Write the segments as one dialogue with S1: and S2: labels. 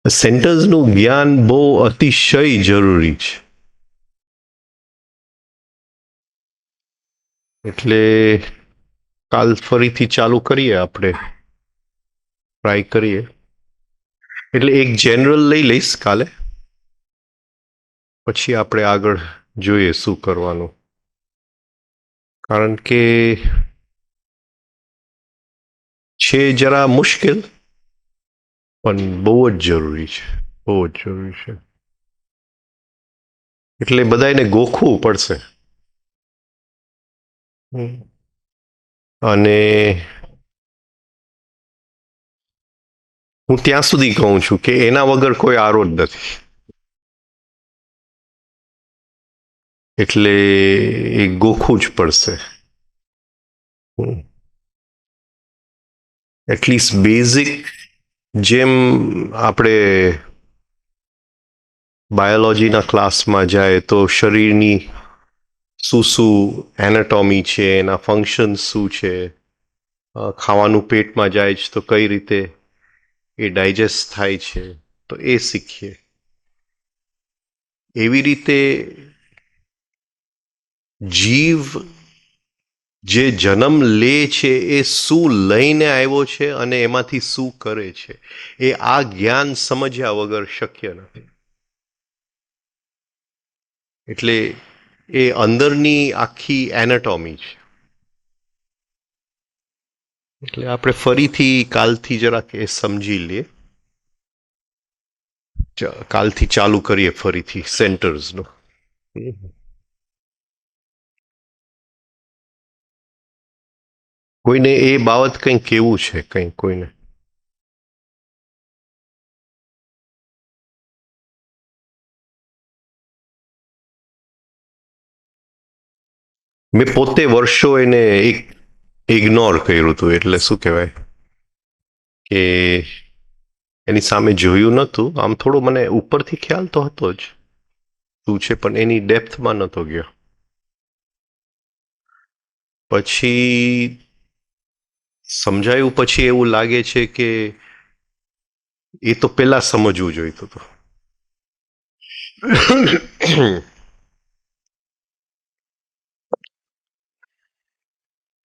S1: સેન્ટર્સનું જ્ઞાન બહુ અતિશય જરૂરી છે. એટલે કાલ ફરીથી ચાલુ કરીએ, આપણે ટ્રાય કરીએ. એટલે એક જનરલ લઈ લઈશ કાલે, પછી આપણે આગળ જોઈએ શું કરવાનું. કારણ કે છે જરા મુશ્કેલ, પણ બહુ જ જરૂરી છે, બહુ જ જરૂરી છે. એટલે બધાને ગોખવું પડશે. અને હું ત્યાં સુધી કહું છું કે એના વગર કોઈ આરો જ નથી. એટલે એ ગોખવું જ પડશે. એટલીસ્ટ બેઝિક, જેમ આપણે બાયોલોજીના ક્લાસમાં જાય તો શરીરની શું શું એનાટોમી છે, એના ફંક્શન શું છે, ખાવાનું પેટમાં જાય છે તો કઈ રીતે એ ડાયજેસ્ટ થાય છે, તો એ શીખીએ. એવી રીતે જીવ જે જન્મ લે છે એ શું લઈને આવ્યો છે અને એમાંથી શું કરે છે, એ આ જ્ઞાન સમજ્યા વગર શક્ય નથી. એટલે એ અંદરની આખી એનાટોમી છે. એટલે આપણે ફરીથી કાલથી જરાક એ સમજી લઈએ. કાલથી ચાલુ કરીએ ફરીથી સેન્ટર્સનું. કોઈને એ બાબત કંઈ કેવું છે, કંઈ કોઈને? મેં પોતે વર્ષો એને ઇગ્નોર કર્યું હતું. એટલે શું કહેવાય કે એની સામે જોયું નહોતું. આમ થોડો મને ઉપરથી ખ્યાલ તો હતો જ શું છે, પણ એની ડેપ્થમાં નહોતો ગયો. પછી સમજાયું, પછી એવું લાગે છે કે એ તો પેલા સમજવું જોઈતું હતું.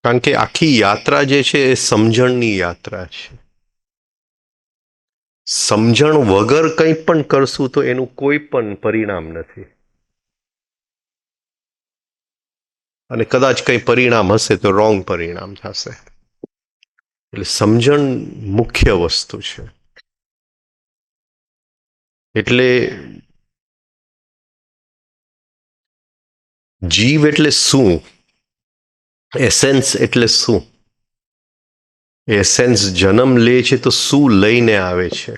S1: કારણ કે આખી યાત્રા જે છે એ સમજણની યાત્રા છે. સમજણ વગર કંઈ પણ કરશું તો એનું કોઈ પણ પરિણામ નથી. અને કદાચ કંઈ પરિણામ હશે તો રોંગ પરિણામ થશે. એટલે સમજણ મુખ્ય વસ્તુ છે. એટલે જીવ એટલે શું, એસેન્સ એટલે શું, એસેન્સ જન્મ લે છે તો શું લઈને આવે છે,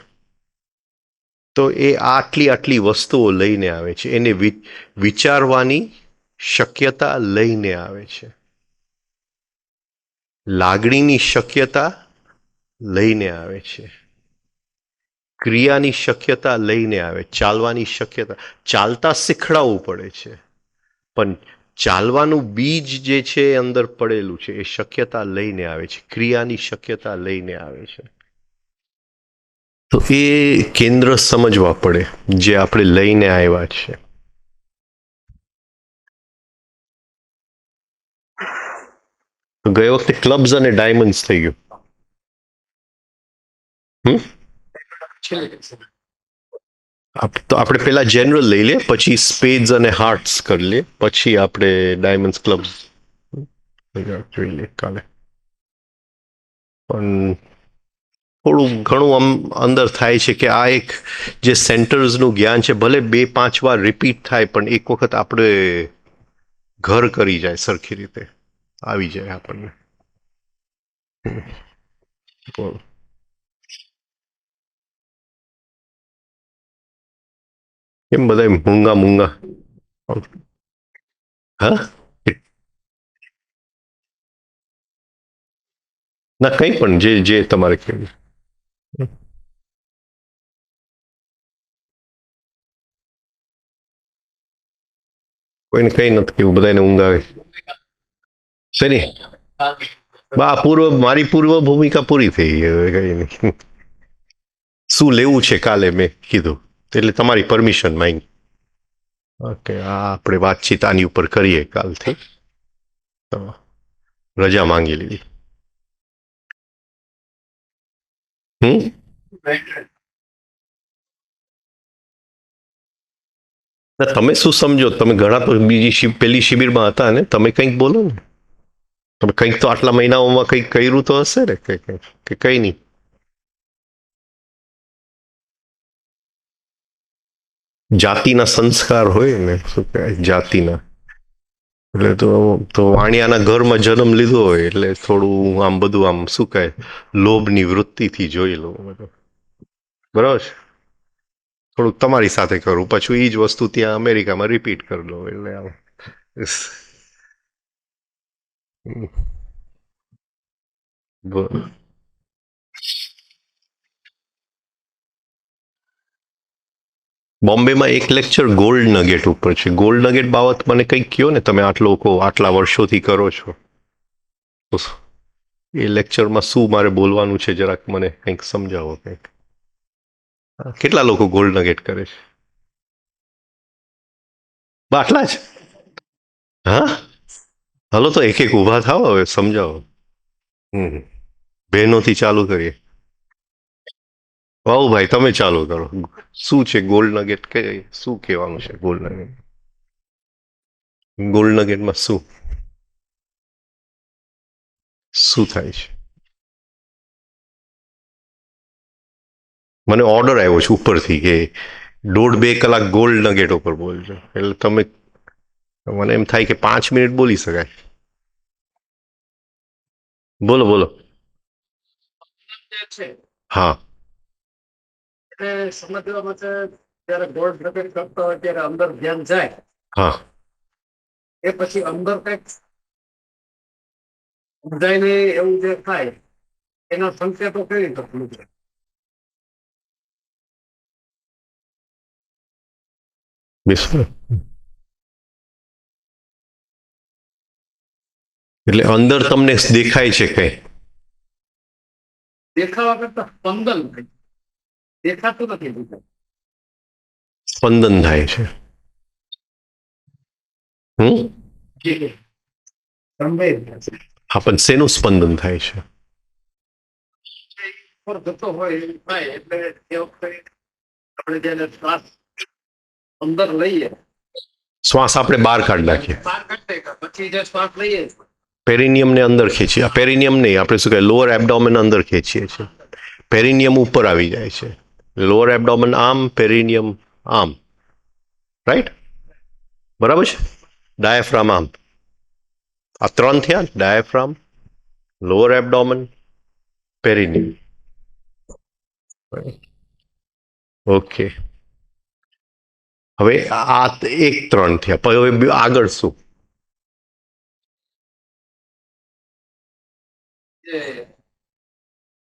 S1: તો એ આટલી વસ્તુઓ લઈને આવે છે. એને વિચારવાની શક્યતા લઈને આવે છે, લાગણીની શક્યતા લઈને આવે છે, ક્રિયાની શક્યતા લઈને આવે, ચાલવાની શક્યતા. ચાલતા શીખડાવવું પડે છે, પણ ચાલવાનું બીજ જે છે એ અંદર પડેલું છે, એ શક્યતા લઈને આવે છે, ક્રિયાની શક્યતા લઈને આવે છે. તો એ કેન્દ્ર સમજવા પડે જે આપણે લઈને આવ્યા છે. ગઈ વખતે ક્લબ્સ અને ડાયમંડ્સ થઈ ગયું. તો આપણે પેલા જનરલ લઈ લે, પછી સ્પેડ્સ અને હાર્ટ્સ કરી લે, પછી આપણે ડાયમંડ્સ ક્લબ્સ જોઈ લે કાલે. પણ થોડું ઘણું આમ અંદર થાય છે કે આ એક જે સેન્ટર્સનું જ્ઞાન છે, ભલે 2-5 વાર રિપીટ થાય, પણ એક વખત આપણે ઘર કરી જાય, સરખી રીતે આવી જાય આપણને. કેમ બધા મૂંગા હા? ના, કંઈ પણ જે તમારે કહેવું. કોઈને કંઈ નથી કેવું, બધાને ઊંઘ આવે. શેની? મારી પૂર્વ ભૂમિકા પૂરી થઈ. હવે કઈ નહીં. શું લેવું છે કાલે મેં કીધું, એટલે તમારી પરમિશન માંગી. ઓકે, આ આપણે વાતચીત આની ઉપર કરીએ કાલથી. તો રજા માંગી લીધી. તમે શું સમજો? તમે ઘણા તો બીજી પેલી શિબિરમાં હતા ને, તમે કંઈક બોલો ને. તમે કંઈક તો આટલા મહિનાઓમાં કંઈક કર્યું તો હશે ને, કે કઈ નહીં? જાતિના સંસ્કાર હોય ને, શું કહેવાય, જાતિના. એટલે તો વાણિયાના ઘરમાં જન્મ લીધો હોય એટલે થોડું આમ બધું આમ શું કહે, લોભની વૃત્તિથી જોઈ લો બધું. બરાબર છે. થોડુંક તમારી સાથે કરું, પછી એ જ વસ્તુ ત્યાં અમેરિકામાં રિપીટ કરી લો એટલે આમ. બોમ્બેમાં એક લેક્ચર ગોલ્ડ નગેટ ઉપર છે. ગોલ્ડ નગેટ બાબત મને કંઈક કહો ને, તમે આટલા વર્ષોથી કરો છો. એ લેક્ચરમાં શું મારે બોલવાનું છે, જરાક મને કંઈક સમજાવો કંઈક. કેટલા લોકો ગોલ્ડ નગેટ કરે છે? આટલા જ? હા, હલો તો એક એક ઊભા થાવ, હવે સમજાવો. બહેનોથી ચાલુ કરીએ. વાવ ભાઈ, તમે ચાલુ કરો. શું છે ગોલ્ડ નગેટ? કે શું કહેવાનું છે ગોલ્ડ નગેટ? ગોલ્ડ નગેટમાં શું શું થાય છે? મને ઓર્ડર આવ્યો છે ઉપરથી કે 1.5-2 કલાક ગોલ્ડ નગેટ ઉપર બોલજો. એટલે તમે, મને એમ થાય કે 5 મિનિટ બોલી શકાય. બોલો બોલો. હા. સમજવા માટે જયારે ગોલ્ડ નગેટ કરતો હોય ત્યારે અંદર ધ્યાન જાય. હા. એ પછી અંદર કઈક સમજાય એવું જે થાય એના સંકેતો કઈ રીતે સમજે? એટલે અંદર તમને દેખાય છે કઈ? દેખાવા કરતા સ્પંદન થાય. દેખાતું નથી. સ્પંદન થાય છે. હા, પણ શેનું સ્પંદન થાય છે? જતો હોય થાય એટલે એ વખતે આપણે જેને શ્વાસ અંદર લઈએ, શ્વાસ આપણે બહાર કાઢી નાખીએ, પછી જે શ્વાસ લઈએ પેરિનિયમ ને અંદર ખેંચીએ. આ પેરિનિયમ નહીં, આપણે શું કહે, લોઅર એબડોમેન અંદર ખેંચીએ છીએ. પેરિનિયમ ઉપર આવી જાય છે. લોઅર એબડોમેન આમ, પેરિનિયમ આમ. રાઈટ? બરાબર છે. ડાયાફ્રામ આમ. આ 3 થયા. Diaphragm, lower abdomen, perineum. Okay. હવે આ 1-3 થયા. પછી હવે આગળ શું?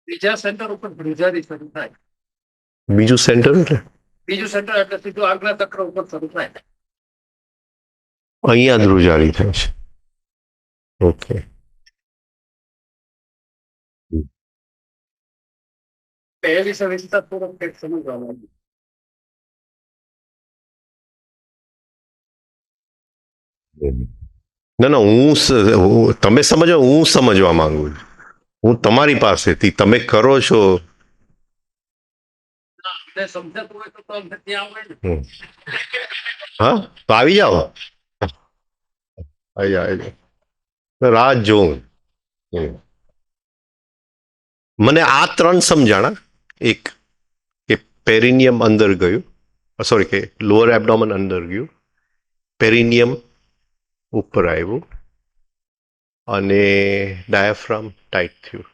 S1: બીજા સેન્ટર ઉપર ધ્રુજારી શરૂ થાય. બીજું સેન્ટર એટલે? બીજું સેન્ટર એટલે સીધું આગલા ચક્ર ઉપર શરૂ થાય. અહીંયા ધ્રુજારી થાય છે. ઓકે. એ વિશે વિસ્તારપૂર્વક કંઈક સમજવા માંગુ. ના ના, તમે સમજો, હું સમજવા માંગુ છું. હું તમારી પાસેથી, તમે કરો છો. હા, તો આવી જાઓ. રાત જોઉં. મને આ 3 સમજાણા. એક કે પેરિનિયમ અંદર ગયું, સોરી, કે લોઅર એબડોમન અંદર ગયું, પેરિનિયમ ઉપર આવ્યું અને ડાયાફ્રામ ટાઈટ થયું.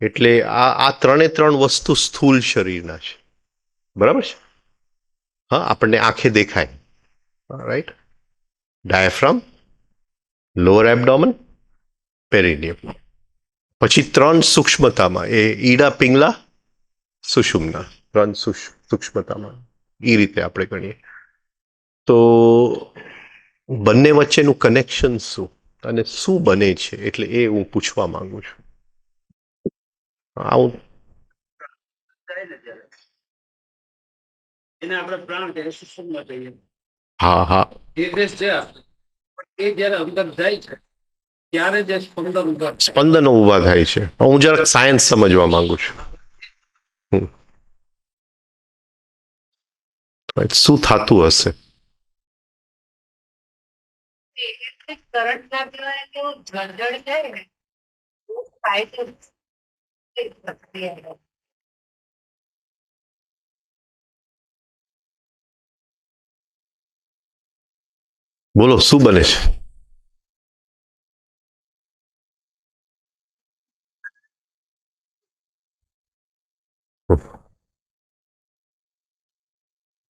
S1: એટલે આ 3 વસ્તુ સ્થૂલ શરીરના છે. બરાબર છે? હા, આપણને આંખે દેખાય. Right? Diaphragm, lower abdomen, perineum. પછી 3 સૂક્ષ્મતામાં, એ ઈડા, પિંગલા, સુષુમ્ના. 3 સૂક્ષ્મતામાં એ રીતે આપણે ગણીએ તો બંને વચ્ચેનું કનેક્શન શું અને શું બને છે, એટલે એ હું પૂછવા માંગુ છું. આવું
S2: એને આપણે પ્રાણ કહીએ, સુષુમ્ના કહીએ.
S1: હા હા
S2: એ જે છે એ જયારે અંદર જાય છે ત્યારે જે સ્પંદન ઉભા થાય.
S1: સ્પંદનો ઊભા થાય છે. હું જરાક સાયન્સ સમજવા માંગુ છું. શું થતું હશે?
S2: કરંટ લાગ્યો હોય કેવું ઝળઝળ થાય ને એવું થાય છે. એ પ્રક્રિયા
S1: બોલો શું બને છે?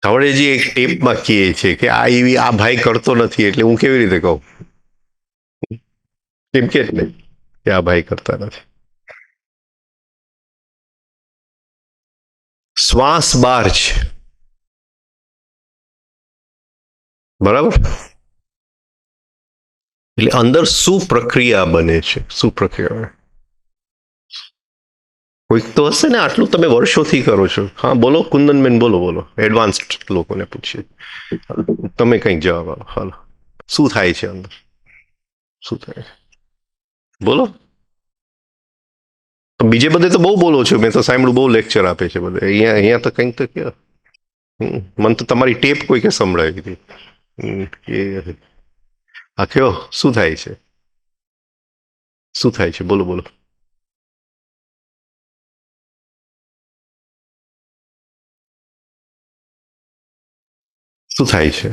S1: ધવળેજી એક ટેપમાં કહે છે કે આ ભાઈ કરતો નથી, એટલે હું કેવી રીતે કહું? એમ કે જ નહીં કે આ ભાઈ કરતા નથી. શ્વાસ બહાર છે, બરાબર? એટલે અંદર શું પ્રક્રિયા બને છે? શું પ્રક્રિયા? કોઈક તો હશે ને, આટલું તમે વર્ષોથી કરો છો. હા બોલો કુંદનબેન, બોલો બોલો. એડવાન્સ્ડ લોકોને પૂછીએ, તમે કંઈક જવાબ આપો. હાલો, શું થાય છે અંદર? શું થાય છે બોલો. બીજે બધે તો બહુ બોલો છો, મેં તો સાંભળ્યું, બહુ લેક્ચર આપે છે બધે. અહીંયા અહીંયા તો કંઈક તો કે મને તો તમારી ટેપ કોઈકે સંભળાવી હતી. કે આ કયો શું થાય છે? શું થાય છે? બોલો બોલો. શું થાય છે?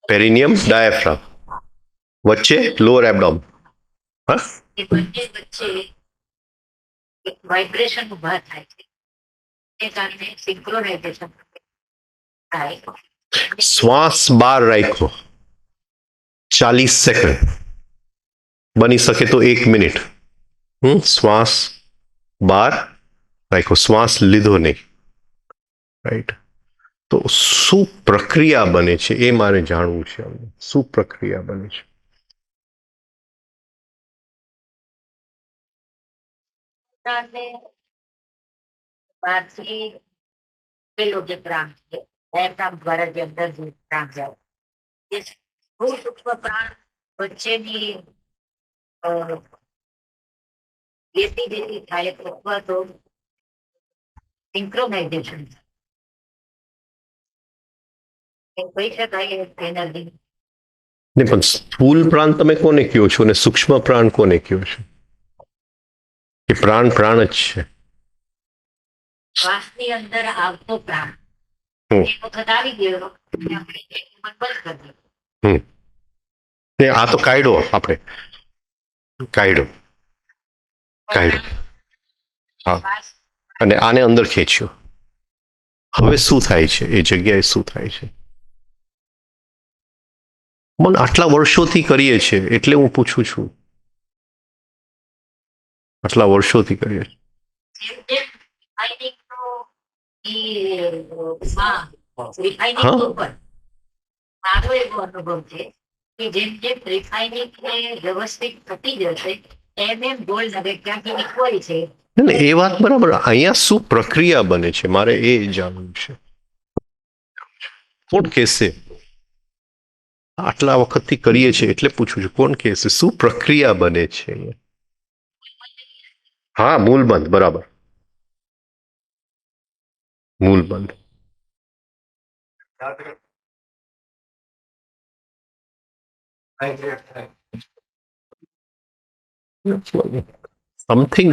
S1: પેરિનિયમ, ડાયાફ્રામ વચ્ચે લોઅર એબડોમ. હા,
S2: એ બંને વચ્ચે એક વાઇબ્રેશન ઉભા થાય છે. એ કારણે સિંક્રોનાઇઝેશન થાય.
S1: શ્વાસ બહાર રાખ્યો 40 સેકન્ડ, બની શકે તો 1 મિનિટ. શ્વાસ બહાર રાખ્યો, શ્વાસ લીધો નહીં. રાઈટ. તો શું પ્રક્રિયા બને છે એ મારે જાણવું છે. શું પ્રક્રિયા બને છે?
S2: બહારથી પેલો જે પ્રાણ છે ડાયાફ્રામ દ્વારા જે અંદર જે પ્રાણ જાય એ બહુ સૂક્ષ્મ પ્રાણ વચ્ચેની લેતી દેતી થાય અથવા તો સિંક્રોનાઇઝેશન કહી શકાય એનર્જી.
S1: ને પણ સ્થૂલ પ્રાણ તમે કોને કહો છો ને સૂક્ષ્મ પ્રાણ કોને કહો છો? એ પ્રાણ પ્રાણ જ છે.
S2: શ્વાસની અંદર આવતો પ્રાણ એક વખત આવી ગયો આપણે બંધ કરી દઈએ.
S1: ને આ તો કાયડો આપણે કાયડો કાયડો હા, અને આને અંદર ખેંચ્યો. હવે શું થાય છે એ જગ્યાએ? શું થાય છે? મને આટલા વર્ષોથી કરીએ છીએ એટલે હું પૂછું છું. આટલા વર્ષોથી કરીએ છીએ.
S2: જેમ રિફાઇનિંગ ઉપર મારો એવો અનુભવ છે કે જેમ જેમ રિફાઇનિંગ વ્યવસ્થિત થતી જશે એમ એમ ગોલ્ડ હવે ક્યાંથી નીકળે છે.
S1: એ વાત બરાબર. અહીંયા શું પ્રક્રિયા બને છે મારે એ જાણવું છે. કોણ કહેશે? આટલા વખતથી કરીએ છીએ એટલે પૂછું છું, કોણ કહેશે શું પ્રક્રિયા બને છે? હા, મૂલબંધ, બરાબર. મૂલબંધ. સમથિંગ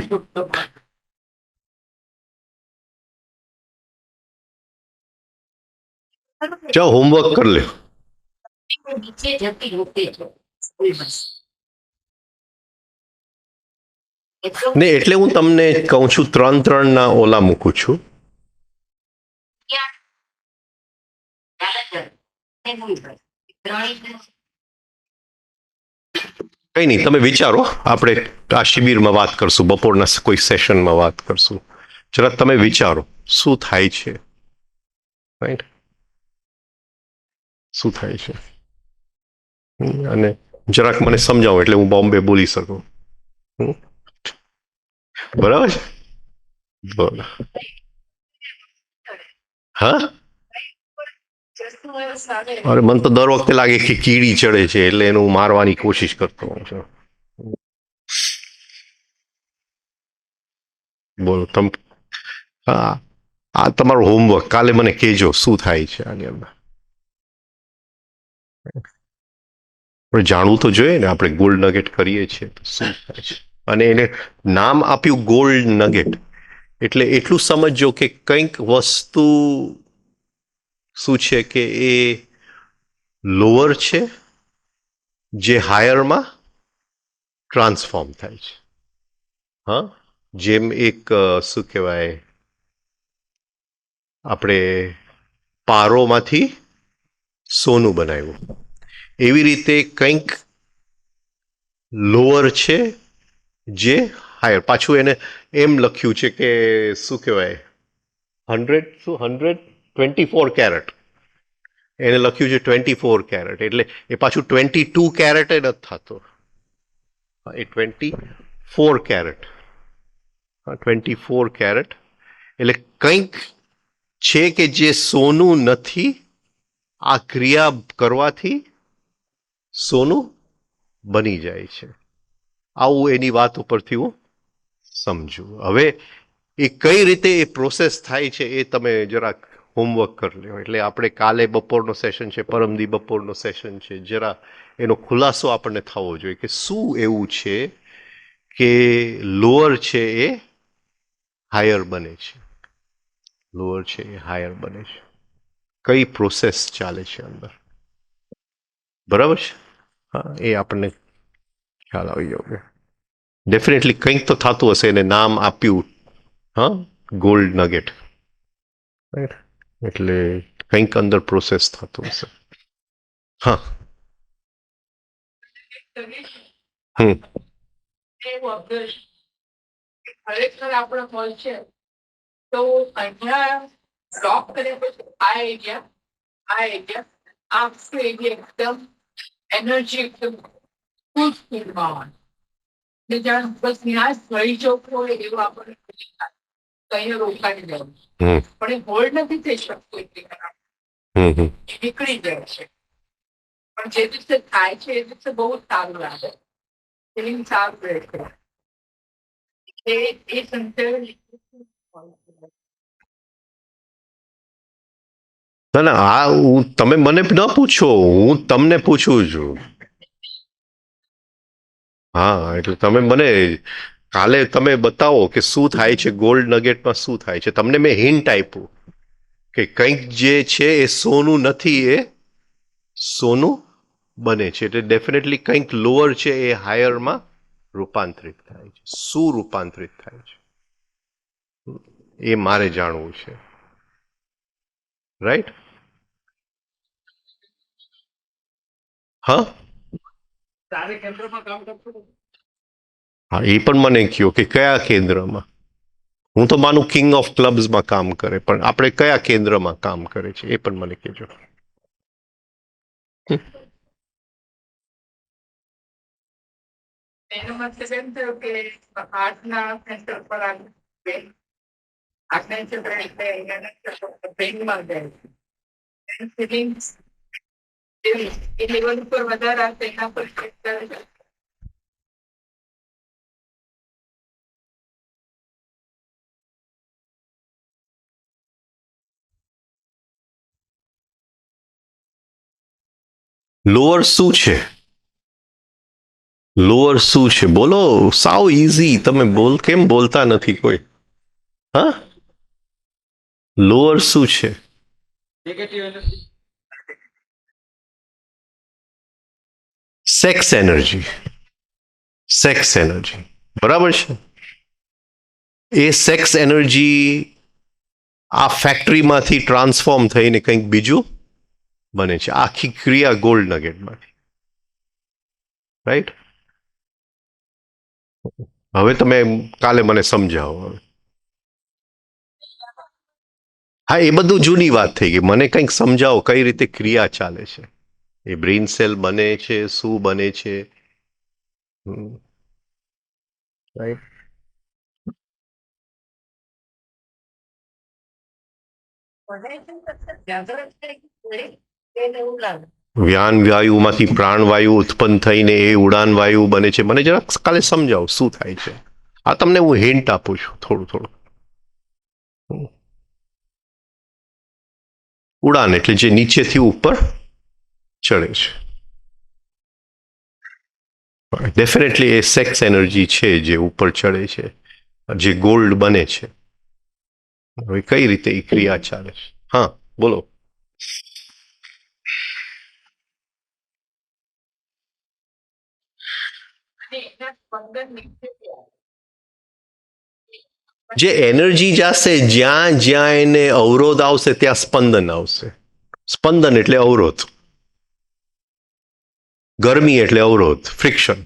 S1: જાઓ હોમવર્ક કરી લે.
S2: નીચે જતી રોકે છે
S1: ને એટલે હું તમને કહું છું 3-3 ના ઓલા મૂકું છું. કઈ નહીં, તમે વિચારો. આપણે આ શિબિરમાં વાત કરશું, બપોરના કોઈ સેશનમાં વાત કરશું. જરા તમે વિચારો શું થાય છે. રાઈટ, શું થાય છે અને જરાક મને સમજાવો એટલે હું બોમ્બે બોલી શકું. બરાબર છે. બોલો. હા, અરે મને તો દર વખતે લાગે કે કીડી ચડે છે એટલે એનું મારવાની કોશિશ કરતો હોઉં છું. બોલો તમ. હા, આ તમારું હોમવર્ક કાલે મને કહેજો શું થાય છે આની અંદર. આપણે જાણવું તો જોઈએ ને, આપણે ગોલ્ડ નગેટ કરીએ છીએ તો શું થાય છે. અને એને નામ આપ્યું ગોલ્ડ નગેટ એટલે એટલું સમજજો કે કંઈક વસ્તુ શું છે કે એ લોઅર છે જે હાયરમાં ટ્રાન્સફોર્મ થાય છે. હા, જેમ એક શું કહેવાય, આપણે પારોમાંથી સોનું બનાવ્યું એવી રીતે કંઈક લોઅર છે જે હાયર. પાછું એને એમ લખ્યું છે કે શું કહેવાય, 124 કેરેટ એને લખ્યું છે 24 કેરેટ એટલે એ પાછું 22 કેરેટ નથી થતો, એ 24 કેરેટ. 24 કેરેટ એટલે કંઈક છે કે જે સોનું નથી, આ ક્રિયા કરવાથી સોનું બની જાય છે. આવું એની વાત ઉપરથી હું સમજુ. હવે એ કઈ રીતે એ પ્રોસેસ થાય છે એ તમે જરાક હોમવર્ક કરી લો. એટલે આપણે કાલે બપોરનો સેશન છે, પરમદી બપોરનો સેશન છે, જરા એનો ખુલાસો આપણને થવો જોઈએ કે શું એવું છે કે લોઅર છે એ હાયર બને છે. લોઅર છે એ હાયર બને છે, કઈ પ્રોસેસ ચાલે છે અંદર. બરાબર છે. હા, એ આપણને ખ્યાલ આવી ગયો. ડેફિનેટલી કંઈક તો થતું હશે, એને નામ આપ્યું હા ગોલ્ડ નગેટ, એટલે કંઈક અંદર પ્રોસેસ થતું હશે. હા. હમ. ખરેખર આપણો હોલ છે તો અહીંયા બ્લોક કર્યા પછી આ એરિયા આખું એરિયા એકદમ એનર્જી એકદમ ફૂલ સ્પીડમાં હોય ને જાણ બસ ત્યાં સળી ચોખ્ખો હોય એવું આપણને ફીલ થાય તો અહીંયા રોકાઈ જાય પણ એ હોલ્ડ નથી થઈ શકતું એટલી ખરાબ નીકળી જાય છે. પણ જે દિવસે થાય છે એ દિવસે બહુ સારું લાગે, ફિલિંગ સારું રહે છે. એ સંતેલ ના ના, આ તમે મને ન પૂછો, હું તમને પૂછું છું. હા, એટલે તમે મને કાલે તમે બતાવો કે શું થાય છે ગોલ્ડ નગેટમાં, શું થાય છે. તમને મેં હિન્ટ આપ્યું કે કંઈક જે છે એ સોનું નથી, એ સોનું બને છે. એટલે ડેફિનેટલી કંઈક લોઅર છે એ હાયરમાં રૂપાંતરિત થાય છે. શું રૂપાંતરિત થાય છે એ મારે જાણવું છે. રાઈટ. હા, હા, એ પણ મને કહો કે કયા કેન્દ્રમાં. હું તો માનું કિંગ ઓફ ક્લબ્સમાં કામ કરે, પણ આપણે કયા કેન્દ્રમાં કામ કરે છે એ પણ મને કહેજો. એનો મતલબ એમ થયો કે હાર્ટના સેન્ટર પર આપણે બ્રેઇનમાં જાય ફિલિંગ્સ એ લેવલ ઉપર વધારે આવશે એના પર લોઅર શું છે? લોઅર શું છે બોલો, સાવ ઇઝી. તમે કેમ બોલતા નથી કોઈ? હા, લોઅર શું છે? Sex energy. સેક્સ એનર્જી, બરાબર છે. એ સેક્સ એનર્જી આ ફેક્ટરીમાંથી ટ્રાન્સફોર્મ થઈને કંઈક બીજું બને છે. આખી ક્રિયા ગોલ્ડ નગેટમાંથી. રાઈટ. હવે તમે કાલે મને સમજાવો. હા, એ બધું જૂની વાત થઈ ગઈ. મને કંઈક સમજાવો કઈ રીતે ક્રિયા ચાલે છે. એ બ્રેઇન સેલ બને છે, શું બને છે. રાઈટ.
S2: જાગૃત થઈ એને એવું લાગે.
S1: વ્યાન વાયુમાંથી પ્રાણવાયુ ઉત્પન્ન થઈને એ ઉડાન વાયુ બને છે. મને જરાક કાલે સમજાવો શું થાય છે. આ તમને હું હિન્ટ આપું છું થોડું થોડું. ઉડાન એટલે જે નીચેથી ઉપર ચડે છે. ડેફિનેટલી એ સેક્સ એનર્જી છે જે ઉપર ચડે છે, જે ગોલ્ડ બને છે. હવે કઈ રીતે એ ક્રિયા ચાલે છે? હા બોલો.
S2: અને એના સ્પંદન નીચેથી આવે.
S1: જે એનર્જી જશે જ્યાં જ્યાં એને અવરોધ આવશે ત્યાં સ્પંદન આવશે. સ્પંદન એટલે અવરોધ, ગરમી એટલે અવરોધ, ફ્રિક્શન.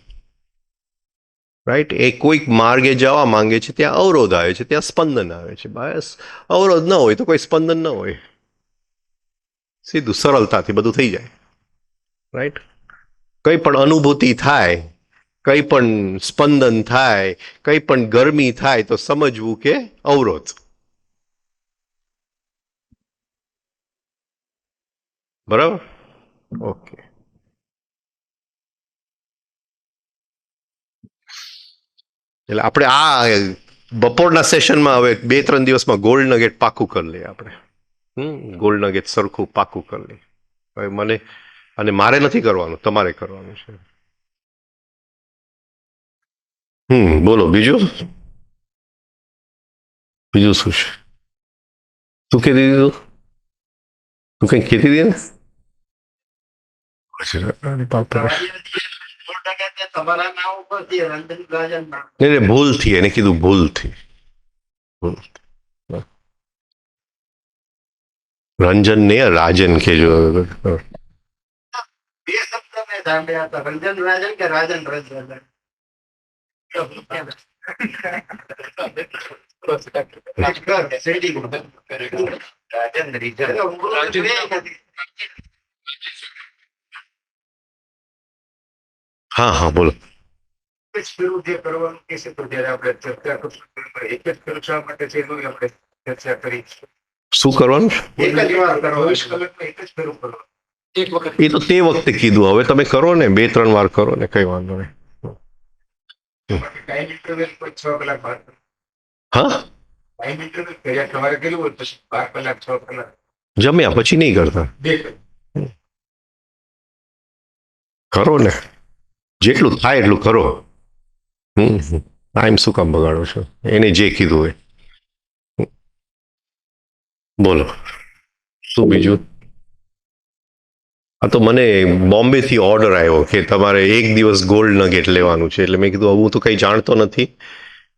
S1: રાઈટ? એ કોઈક માર્ગે જવા માંગે છે ત્યાં અવરોધ આવે છે, ત્યાં સ્પંદન આવે છે. બસ અવરોધ ન હોય તો કોઈ સ્પંદન ન હોય. સીધું સરળતાથી બધું થઈ જાય. રાઈટ? કઈ પણ અનુભૂતિ થાય, કઈ પણ સ્પંદન થાય, કઈ પણ ગરમી થાય તો સમજવું કે અવરોધ. બરાબર? ઓકે. એટલે આપણે આ બપોરના સેશનમાં હવે 2-3 દિવસમાં ગોલ્ડ નગેટ પાકું કરી લઈએ આપણે. ગોલ્ડ નગેટ સરખું પાકું કરી લઈએ. હવે મને અને મારે નથી કરવાનું, તમારે કરવાનું છે. બોલો બીજું. બીજું શું છે? શું કહેતી હતી તું? તું કંઈક કહેતી હતી ને?
S2: તમારા નામ ઉપરથી રંજન ગાજન નામ.
S1: નહીં ભૂલથી એને કીધું, ભૂલથી. રંજન ને રાજન કહેજો.
S2: બે શબ્દ મેં સાંભળ્યા હતા, રંજન રાજન કે રાજન રંજન.
S1: હા હા બોલો.
S2: જે કરવાનું કે છે તો જયારે આપણે ચર્ચા કરશું એક જ ફેરું શા માટે છે એનું આપણે ચર્ચા કરી.
S1: શું કરવાનું છે?
S2: એક જ વાર કરવાનું, 24 કલાકમાં એક જ ફેરું કરવાનું. એક વખત
S1: એ તો તે વખતે કીધું, હવે તમે કરો ને 2-3 વાર કરો ને, કઈ વાંધો નહીં.
S2: ટાઈમ ઇન્ટરવલ 6 કલાક બાદ.
S1: હા
S2: ટાઈમ ઇન્ટરવલ કર્યા તમારે કેટલું હોય પછી 12 કલાક 6 કલાક
S1: જમ્યા પછી નહીં કરતા.
S2: બે
S1: કરો ને, જેટલું થાય એટલું કરો. ટાઈમ શું કામ બગાડો છો? એને જે કીધું હોય. બોલો શું બીજું? આ તો મને બોમ્બેથી ઓર્ડર આવ્યો કે તમારે 1 દિવસ ગોલ્ડ નગેટ લેવાનું છે. એટલે મેં કીધું હું તો કંઈ જાણતો નથી.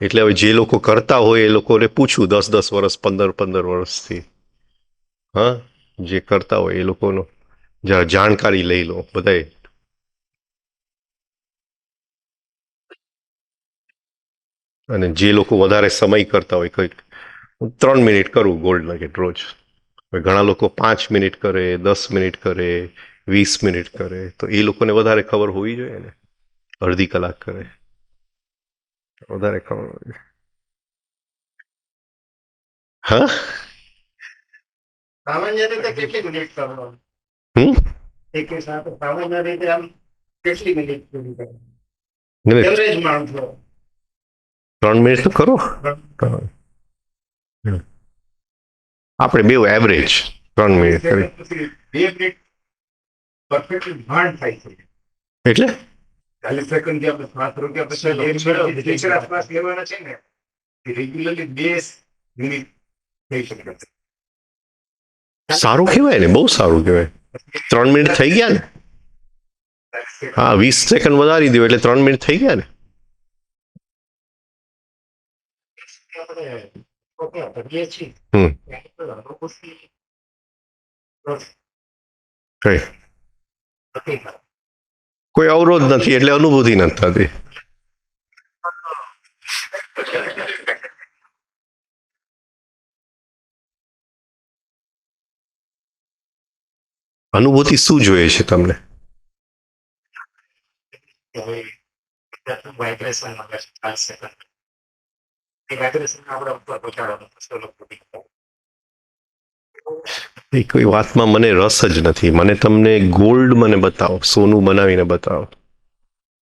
S1: એટલે હવે જે લોકો કરતા હોય એ લોકોને પૂછું 10-10 વર્ષ, 15-15 વર્ષથી. હા, જે કરતા હોય એ લોકોનો જરા જાણકારી લઈ લો બધાએ. અને જે લોકો વધારે સમય કરતા હોય, કંઈક 3 મિનિટ કરું ગોલ્ડ નગેટ રોજ. ઘણા લોકો 5 મિનિટ કરે, 10 મિનિટ કરે, 20 મિનિટ કરે. તો એ લોકોને વધારે ખબર હોવી જોઈએ ને. અડધી કલાક કરે, વધારે ખબર હોય. હા
S2: સામાન્ય રીતે કેટલી મિનિટ કરવાનું? એક સાથે સામાન્ય રીતે આમ કેટલી મિનિટ પૂરી કરવાની? એવરેજ માણસો
S1: 3 મિનિટ તો કરો. આપણે બે એવરેજ 3 મિનિટ કરી.
S2: 2 મિનિટ પરફેક્ટલી માંડ થાય છે. એટલે 40 સેકન્ડ જે આપણે શ્વાસ રોક્યા પછી 2 મિનિટ શ્વાસ લેવાના છે ને, રેગ્યુલરલી 2 મિનિટ થઈ શકે.
S1: સારું કહેવાય ને, બહુ સારું કહેવાય. 3 મિનિટ થઈ ગયા ને. હા 20 સેકન્ડ વધારી દો એટલે 3 મિનિટ થઈ ગયા ને. કોઈ અવરોધ નથી એટલે અનુભૂતિ નથી થતી. અનુભૂતિ શું જોઈએ છે તમને?
S2: વાઇબ્રેશન વાઇબ્રેશન આપણે ઉપર પહોંચાડવાનું.
S1: એ કોઈ વાતમાં મને રસ જ નથી. મને તમને ગોલ્ડ મને બતાવો, સોનું બનાવીને બતાવો.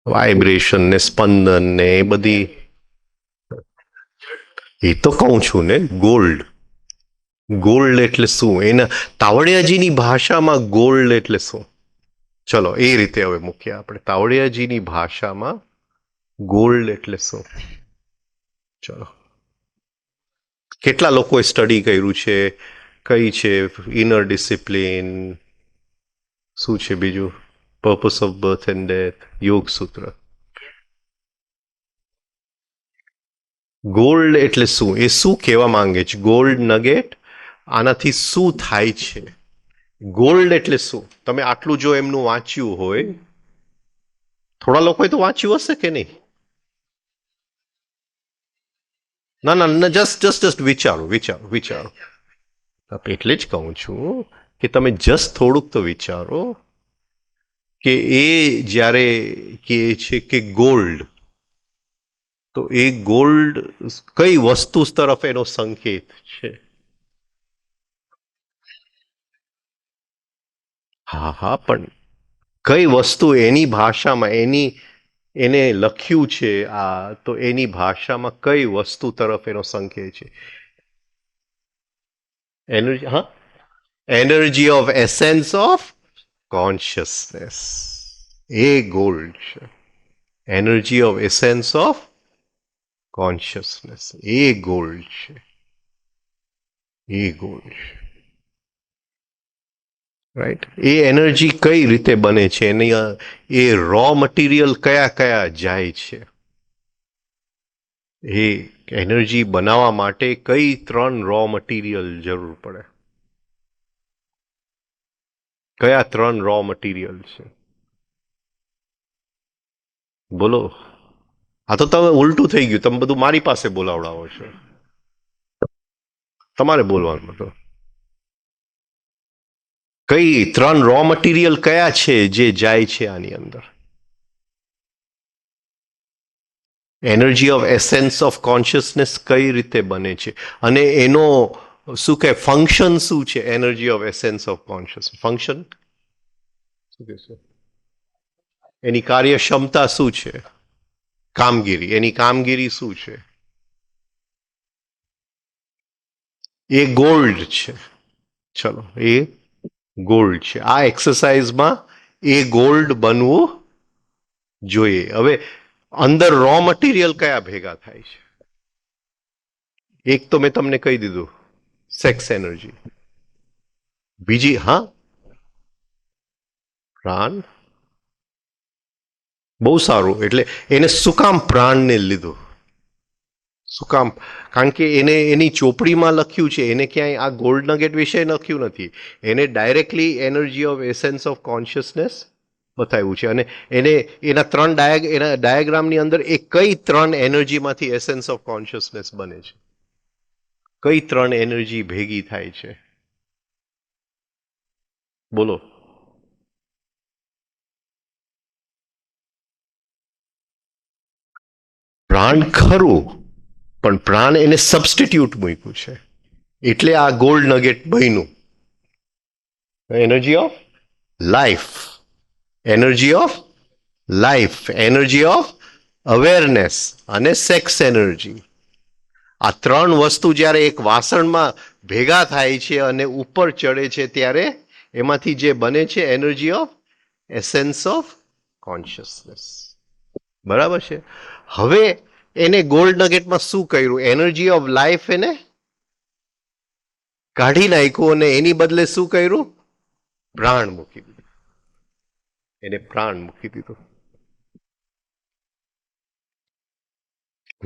S1: વાઇબ્રેશન ને સ્પંદન ને એ બધી, એ તો કહું છું ને. ગોલ્ડ, ગોલ્ડ એટલે શું? એના તાવડિયાજીની ભાષામાં ગોલ્ડ એટલે શું? ચલો એ રીતે હવે મૂકીએ આપણે. તાવડિયાજીની ભાષામાં ગોલ્ડ એટલે શું? ચલો, કેટલા લોકોએ સ્ટડી કર્યું છે? કઈ છે ઇનર ડિસિપ્લિન, શું છે બીજું, purpose of birth and death, Yoga Sutra. Gold એટલે શું? એ શું કહેવા માંગે છે? ગોલ્ડ નગેટ, આનાથી શું થાય છે? ગોલ્ડ એટલે શું? તમે આટલું જો એમનું વાંચ્યું હોય, થોડા લોકોએ તો વાંચ્યું હશે કે નહીં? ના ના ના, જસ્ટ વિચારો વિચારો વિચારો. એટલે જ કહું છું કે તમે જસ્ટ થોડુંક તો વિચારો કે એ જ્યારે કહે છે કે ગોલ્ડ, તો એ ગોલ્ડ કઈ વસ્તુ તરફ એનો સંકેત છે? હા હા, પણ કઈ વસ્તુ એની ભાષામાં, એને લખ્યું છે આ, તો એની ભાષામાં કઈ વસ્તુ તરફ એનો સંકેત છે? એનર્જી, હા, energy of essence of consciousness, એ ગોલ્ડ છે. Energy of essence of consciousness, એ ગોલ્ડ છે. એ ગોલ્ડ છે, રાઈટ. એ એનર્જી કઈ રીતે બને છે? એની એ રો મટીરિયલ કયા કયા જાય છે? એ એનર્જી બનાવવા માટે કઈ 3 રો મટીરિયલ જરૂર પડે? કયા 3 રો મટીરિયલ છે? બોલો. આ તો તમે ઉલટું થઈ ગયું, તમે બધું મારી પાસે બોલાવડાવો છો. તમારે બોલવાનું તો. કઈ 3 રો મટીરિયલ કયા છે જે જાય છે આની અંદર? Energy of essence of consciousness કઈ રીતે બને છે, અને એનો શું કે ફંક્શન શું છે? Energy of essence of conscious function શું કહેશો? એની કાર્યક્ષમતા શું છે? કામગીરી, એની કામગીરી શું છે? એ ગોલ્ડ છે. ચલો, એ ગોલ્ડ છે. આ એક્સરસાઇઝમાં એ ગોલ્ડ બનવું જોઈએ. હવે અંદર રો મટીરિયલ કયા ભેગા થાય છે? એક તો મેં તમને કહી દીધું, સેક્સ એનર્જી. બીજી, હા, પ્રાણ. બહુ સારું. એટલે એને શું કામ પ્રાણને લીધું? શું કામ? કારણ કે એને એની ચોપડીમાં લખ્યું છે, એને ક્યાંય આ ગોલ્ડ નગેટ વિશે લખ્યું નથી. એને directly energy of essence of consciousness બતાવ્યું છે. અને એને એના ડાયાગ્રામની અંદર એ કઈ 3 એનર્જીમાંથી એસેન્સ ઓફ કોન્શિયસનેસ બને છે? કઈ 3 એનર્જી ભેગી થાય છે? બોલો. પ્રાણ ખરું, પણ પ્રાણ એને સબસ્ટિટ્યુટ મૂક્યું છે, એટલે આ ગોલ્ડ નગેટ બન્યું. Energy of life, energy of life, energy of awareness અને સેક્સ એનર્જી. આ 3 વસ્તુ જ્યારે એક વાસણમાં ભેગા થાય છે અને ઉપર ચડે છે, ત્યારે એમાંથી જે બને છે energy of essence of consciousness. બરાબર છે. હવે એને ગોલ્ડ નગેટમાં શું કર્યું? એનર્જી ઓફ લાઈફ એને કાઢી નાખ્યું અને એની બદલે શું કર્યું? પ્રાણ મૂકી દીધું. એને પ્રાણ મૂકી દીધું,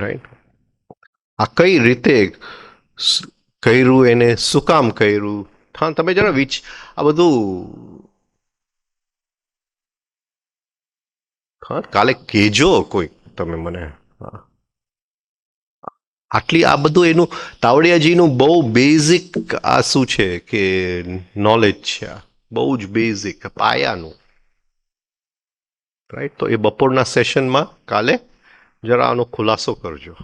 S1: રાઈટ. આ કઈ રીતે કર્યું? એને શું કામ કર્યું? હા, તમે જરા આ બધું, હા, કાલે કેજો કોઈ તમે મને. હા, આટલી આ બધું એનું તાવડિયાજીનું બહુ બેઝિક આ શું છે કે નોલેજ છે. આ બહુ જ બેઝિક પાયાનું, રાઈટ. તો એ બપોરના સેશનમાં કાલે જરા આનો ખુલાસો કરજો.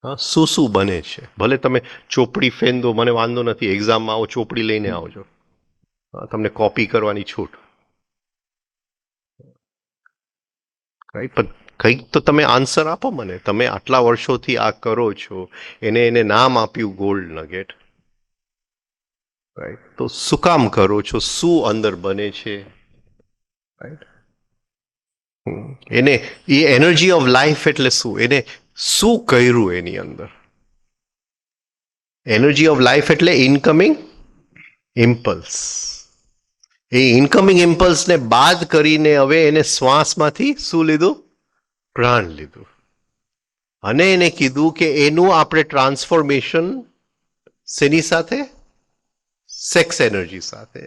S1: હા, શું શું બને છે? ભલે તમે ચોપડી ફેન દો, મને વાંધો નથી, એક્ઝામમાં આવો ચોપડી લઈને આવજો. તમને કોપી કરવાની છૂટ. રાઈટ, પણ કંઈક તો તમે આન્સર આપો મને. તમે આટલા વર્ષોથી આ કરો છો, એને નામ આપ્યું ગોલ્ડ નગેટ. રાઈટ, તો શું કામ કરો છો? શું અંદર બને છે? રાઈટ, એને એ એનર્જી ઓફ લાઈફ એટલે શું? એને શું કર્યું એની અંદર? એનર્જી ઓફ લાઈફ એટલે ઇનકમિંગ ઇમ્પલ્સ. એ ઇનકમિંગ ઇમ્પલ્સને બાદ કરીને હવે એને શ્વાસમાંથી શું લીધું? પ્રાણ લીધું. અને એને કીધું કે એનું આપણે ટ્રાન્સફોર્મેશન શેની સાથે? સેક્સ એનર્જી સાથે.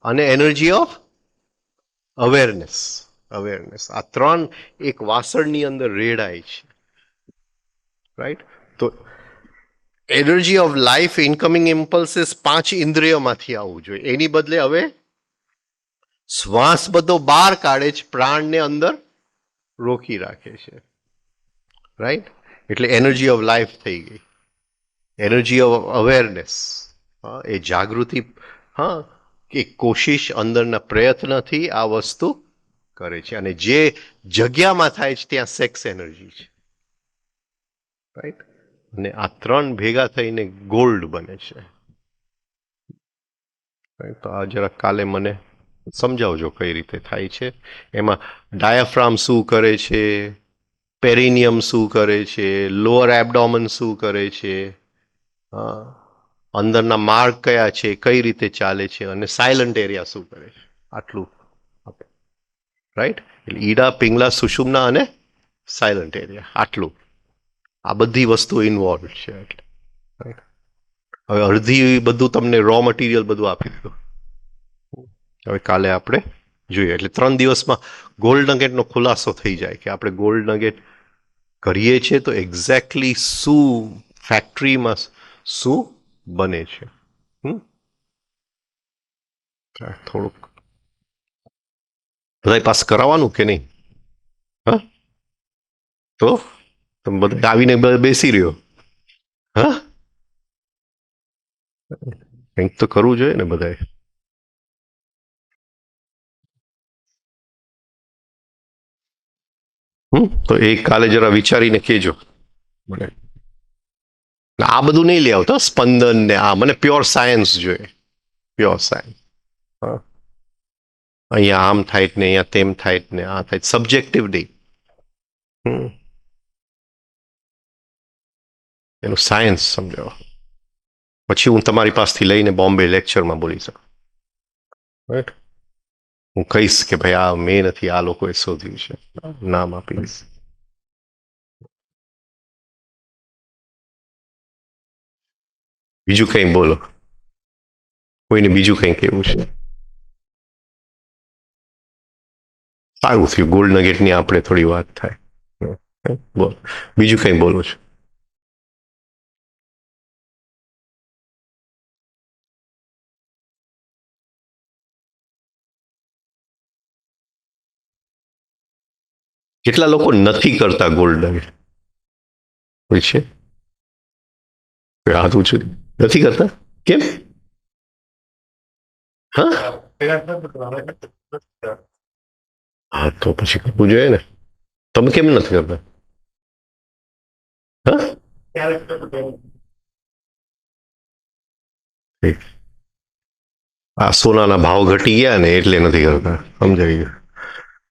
S1: અને એનર્જી ઓફ અવેરનેસ. અવેરનેસ, આ ત્રણ એક વાસણની અંદર રેડાય છે. રાઈટ, તો energy of life incoming impulses 5 ઇન્દ્રિયોમાંથી આવવું જોઈએ. એની બદલે હવે શ્વાસ બધો બહાર કાઢે છે, પ્રાણને અંદર રોકી રાખે છે. રાઈટ, એટલે એનર્જી ઓફ લાઈફ થઈ ગઈ. એનર્જી ઓફ અવેરનેસ, એ જાગૃતિ. હા, કે કોશિશ અંદરના પ્રયત્નથી આ વસ્તુ કરે છે. અને જે જગ્યામાં થાય છે ત્યાં સેક્સ એનર્જી છે. રાઈટ, અને આ ત્રણ ભેગા થઈને ગોલ્ડ બને છે. તો આ જરા કાલે મને સમજાવજો કઈ રીતે થાય છે. એમાં ડાયાફ્રામ શું કરે છે, પેરિનિયમ શું કરે છે, લોઅર એબડોમન શું કરે છે, અંદરના માર્ગ કયા છે, કઈ રીતે ચાલે છે, અને સાયલન્ટ એરિયા શું કરે છે. આટલું. રાઈટ, એટલે ઈડા, પિંગલા, સુષુમ્ના અને સાયલન્ટ એરિયા, આટલું. આ બધી વસ્તુ ઇન્વોલ્વ છે. એટલે હવે અડધી બધું તમને રો મટીરિયલ બધું આપી દીધું. હવે કાલે આપણે જોઈએ. એટલે 3 દિવસમાં ગોલ્ડ નગેટનો ખુલાસો થઈ જાય કે આપણે ગોલ્ડ નગેટ કરીએ છીએ તો એક્ઝેક્ટલી શું ફેક્ટરીમાં શું બને છે. થોડુંક બધા પાસ કરાવવાનું કે નહીં? હા, તો તમે બધા આવીને બેસી રહ્યો. હા, કંઈક તો કરવું જોઈએ ને બધાએ. તો એ કાલે જરા વિચારીને કહેજો મને. આ બધું નહીં લઈ આવતો, સ્પંદન ને આ, મને પ્યોર સાયન્સ જોઈએ. Pure science. અહીંયા આમ થાય ને અહીંયા તેમ થાય ને આ થાય, સબ્જેક્ટિવ નહીં. એનું સાયન્સ સમજાવો, પછી હું તમારી પાસથી લઈને બોમ્બે લેક્ચરમાં બોલી શકું. રાઈટ, હું કહીશ કે ભાઈ આ મેં નથી, આ લોકોએ શોધ્યું છે, નામ આપી દઈશ. બીજું કંઈ બોલો, કોઈને બીજું કંઈ કેવું છે? સારું થયું ગોલ્ડ નગેટની આપણે થોડી વાત થાય. બોલ, બીજું કંઈ બોલો છો? કેટલા લોકો નથી કરતા ગોલ્ડ નગેટ? કોઈ છે? હાથ ઊંચું, નથી કરતા કેમ? હા, હા, તો પછી કરવું જોઈએ ને. તમે કેમ નથી કરતા? હા, આ સોનાના ભાવ ઘટી ગયા ને એટલે નથી કરતા, સમજાઈ ગયું.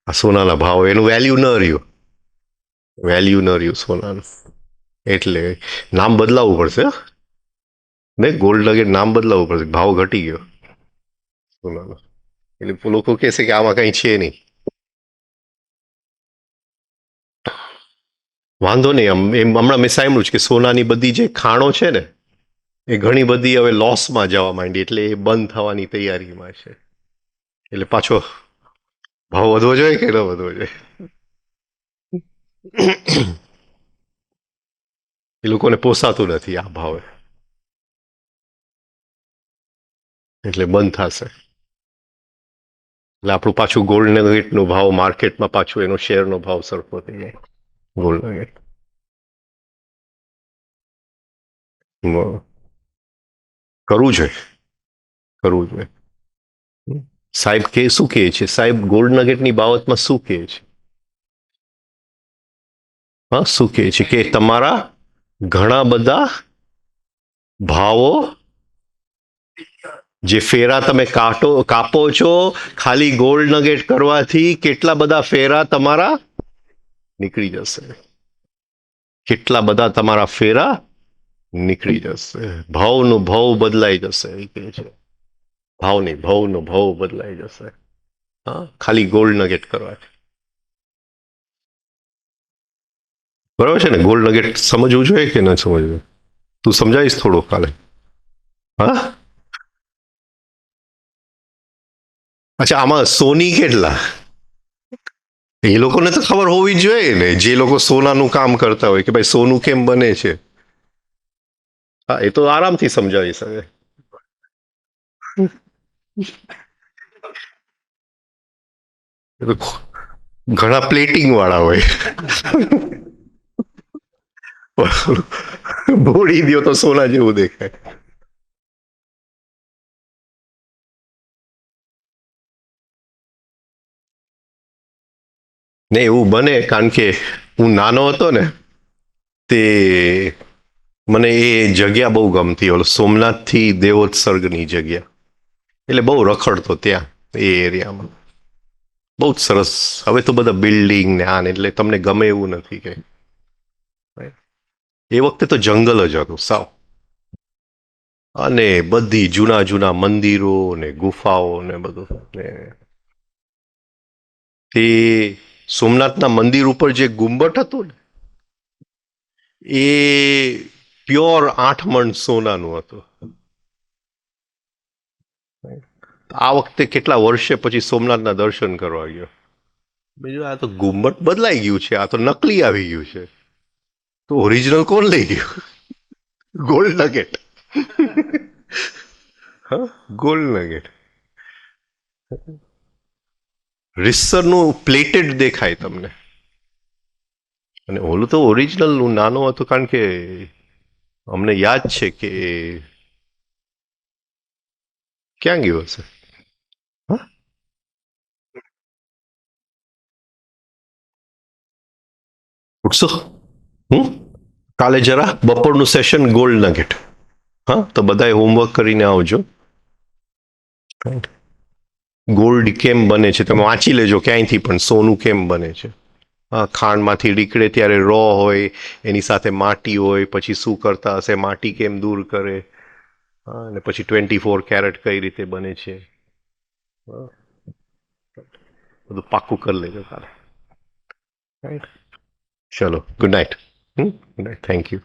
S1: આ સોનાના ભાવ, એનું વેલ્યુ ન રહ્યું. વેલ્યુ ન રહ્યું સોનાનું, એટલે નામ બદલાવવું પડશે. નહીં, ગોલ્ડ નગેટ નામ બદલાવવું પડશે, ભાવ ઘટી ગયો સોનાનો. એટલે લોકો કહેશે કે આમાં કંઈ છે નહીં. વાંધો નહીં, એમ હમણાં મેં સાંભળ્યું છે કે સોનાની બધી જે ખાણો છે ને એ ઘણી બધી હવે લોસમાં જવા માંડી, એટલે એ બંધ થવાની તૈયારીમાં છે. એટલે પાછો ભાવ વધવો જોઈએ કે ન વધવો જોઈએ? એ લોકોને પોસાતું નથી આ ભાવે, એટલે બંધ થશે. એટલે આપણું પાછું ગોલ્ડ નગેટનો ભાવ માર્કેટમાં પાછું એનો શેરનો ભાવ સરખો થઈ જાય. ગોલ્ડ નગેટ કરવું જોઈએ, કરવું જોઈએ. સાહેબ કે શું કહે છે? સાહેબ ગોલ્ડ નગેટની બાબતમાં શું કહે છે? હા, શું કહે છે કે તમારા ઘણા બધા ભાવો જે ફેરા તમે કાપો છો, ખાલી ગોલ્ડ નગેટ કરવાથી કેટલા બધા ફેરા તમારા નીકળી જશે. કેટલા બધા તમારા ફેરા નીકળી જશે. ભાવનો ભાવ બદલાઈ જશે એ કહે છે. ભાવનો ભાવ બદલાઈ જશે. હા, ખાલી ગોલ્ડ નગેટ કરવાથી. બરાબર છે ને? ગોલ્ડ નગેટ સમજવું જોઈએ કે ન સમજવું? તું સમજાવીશ થોડો કાલે? હા, અચ્છા, આમાં સોની કેટલા? એ લોકોને તો ખબર હોવી જોઈએ ને, જે લોકો સોનાનું કામ કરતા હોય, કે ભાઈ સોનું કેમ બને છે. હા, એ તો આરામથી સમજાવી શકે. ઘણા પ્લેટિંગ વાળા હોય. બોડી દો તો સોના જેવું દેખાય. ને એવું બને, કારણ કે હું નાનો હતો ને તે મને એ જગ્યા બહુ ગમતી, ઓલો સોમનાથ થી દેવોત્સર્ગની જગ્યા. એટલે બહુ રખડતો ત્યાં એ એરિયામાં. બહુ જ સરસ. હવે તો બધા બિલ્ડિંગ ને આને એટલે તમને ગમે એવું નથી કે. એ વખતે તો જંગલ જ હતું સાવ. અને બધી જૂના જૂના મંદિરો ને ગુફાઓ ને બધું. તે સોમનાથના મંદિર ઉપર જે ગુંબટ હતું ને, એ પ્યોર 8 મણ સોનાનું હતું. આ વખતે કેટલા વર્ષે પછી સોમનાથના દર્શન કરવા ગયો. બીજું, આ તો ગુંબટ બદલાઈ ગયું છે, આ તો નકલી આવી ગયું છે. તો ઓરિજિનલ કોણ લઈ ગયું? ગોલ્ડ નગેટ. હા, ગોલ્ડ નગેટ. રિસરનું પ્લેટેડ દેખાય તમને. અને ઓલું તો ઓરિજિનલ નાનો હતો, કારણ કે અમને યાદ છે કે ક્યાં ગયો હશે? ઉઠશો? કાલે જરા બપોરનું સેશન ગોલ્ડ નગેટ. હા, તો બધાએ હોમવર્ક કરીને આવજો. ગોલ્ડ કેમ બને છે તમે વાંચી લેજો ક્યાંયથી પણ. સોનું કેમ બને છે? ખાંડમાંથી નીકળે ત્યારે રો હોય, એની સાથે માટી હોય, પછી શું કરતા હશે, માટી કેમ દૂર કરે, અને પછી 24 કેરેટ કઈ રીતે બને છે, બધું પાક્કું કરી લેજો કાલે. ચલો, good night. Good night, thank you.